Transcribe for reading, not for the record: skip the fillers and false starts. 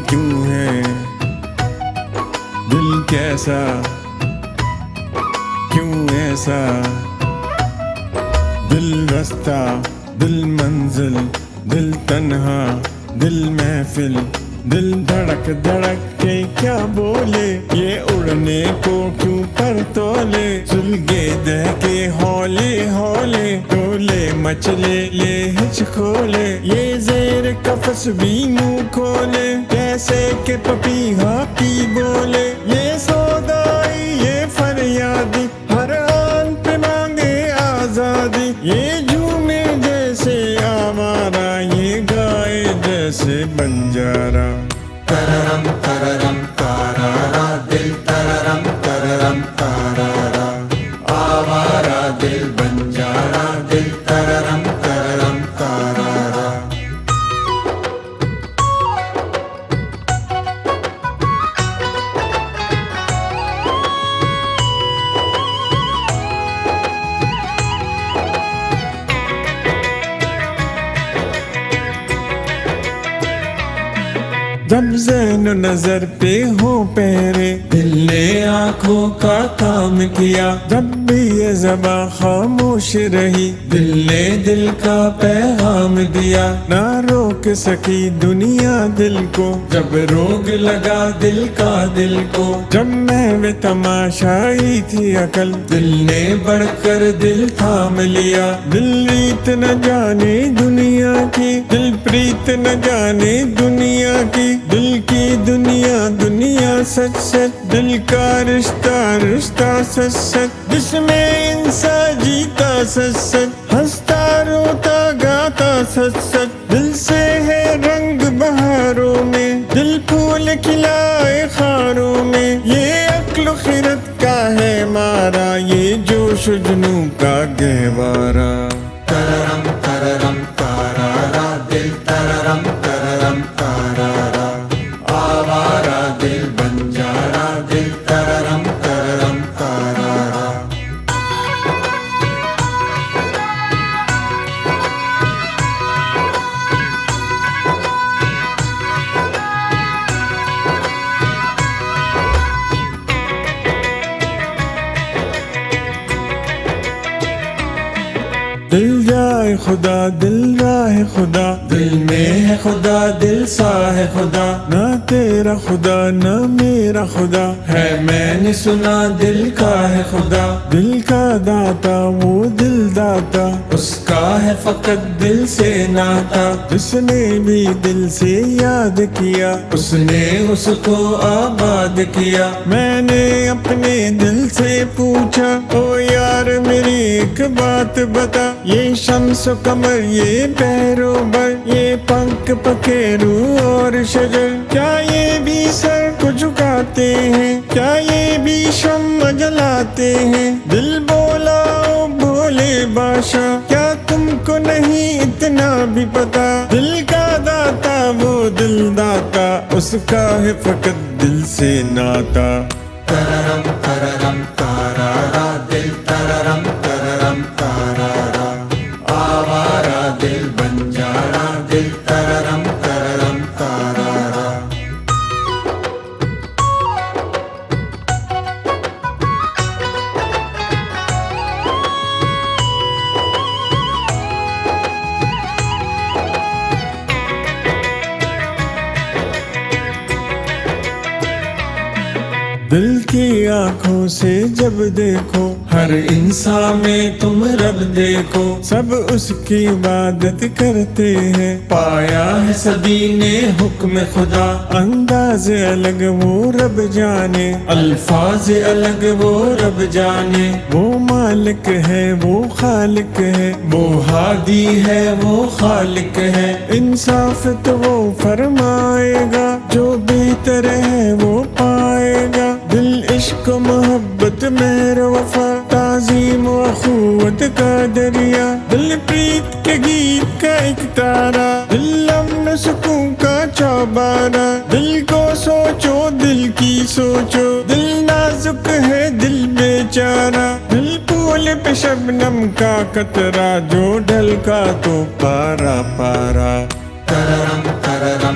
क्यों है दिल कैसा, क्यों ऐसा? दिल रास्ता, दिल मंजिल, दिल तन्हा, दिल महफिल, दिल धड़क धड़क के क्या बोले, ये उड़ने को क्यों पर तोले? सुलगे दह के हौले हौले, डोले मचले ले हिच खोले, ये जेर कफस भी मुंह खोले, कैसे के पपीहा पी बोले। ये सौदाई ये फरियादी, हर आन पे मांगे आजादी, ये झूमे जैसे आवारा, ये गाए जैसे बंजारा। तररम तररम तारारा, दिल तररम तररम तारारा, आवारा दिल बंजारा, दिल तररम तररम तारारा। जब ज़हन नजर पे हो पहरे, दिल ने आँखों का काम किया, जब भी ये ज़बां खामोश रही, दिल ने दिल का पैगाम दिया। ना रोक सकी दुनिया दिल को, जब रोग लगा दिल का दिल को, जब महवे तमाशाई थी अकल, दिल ने बढ़कर दिल थाम लिया। दिल रीत न जाने दुनिया की, दिल प्रीत न जाने दुनिया की, दिल की दुनिया दुनिया सच सच, दिल का रिश्ता रिश्ता सच सच, जिसमें इंसान जीता सच सच, हंसता रोता गाता सच सच। दिल से है रंग बहारों में, दिल फूल खिलाए खारों में, ये अक्ल खिरत का है मारा, ये जोश जुनू का गहवारा। तररम तररम तारारा, दिल तररम तररम तारारा, आवारा दिल बंजारा, दिल तररम तररम तारारा। दिल जाए खुदा दिल राह खुदा, दिल में है खुदा दिल सा है खुदा, ना तेरा खुदा ना मेरा खुदा, है मैंने सुना दिल का है खुदा। दिल का दाता वो दिल दाता, उसका है फकत दिल से नाता, जिसने भी दिल से याद किया, उसने उसको आबाद किया। मैंने अपने दिल से पूछा, ओ यार मेरी एक बात बता, ये शम्स कमर ये पैरों-बर, ये पंख पखेरू और शजर, क्या ये भी सर को झुकाते हैं, क्या ये भी शम्म जलाते हैं? दिल बोला ओ भोले बादशाह, क्या तुमको नहीं इतना भी पता, दिल का दाता वो दिल दाता, उसका है फकत दिल से नाता। तररम तररम तारारा, दिल तररम तररम तारारा, आवारा दिल बंजारा, दिल तररम तररम तारारा। दिल की आंखों से जब देखो, हर इंसान में तुम रब देखो, सब उसकी इबादत करते हैं, पाया है सभी ने हुक्म खुदा। अंदाज अलग वो रब जाने, अल्फाज अलग वो रब जाने, वो मालिक है वो खालिक है, वो हादी है वो खालिक है। इंसाफ तो वो फरमाएगा, जो बेहतर है वो पाएगा। दिल इश्क मोहब्बत मेहर वफा, ताज़ीम व अखुवत का दरिया, दिल प्रीत के गीत का एक तारा, दिल अमन सुकून का चौबारा। दिल को सोचो दिल की सोचो, दिल नाजुक है दिल बेचारा, दिल फूल पे शबनम का कतरा, जो ढलका तो पारा पारा। तररम तररम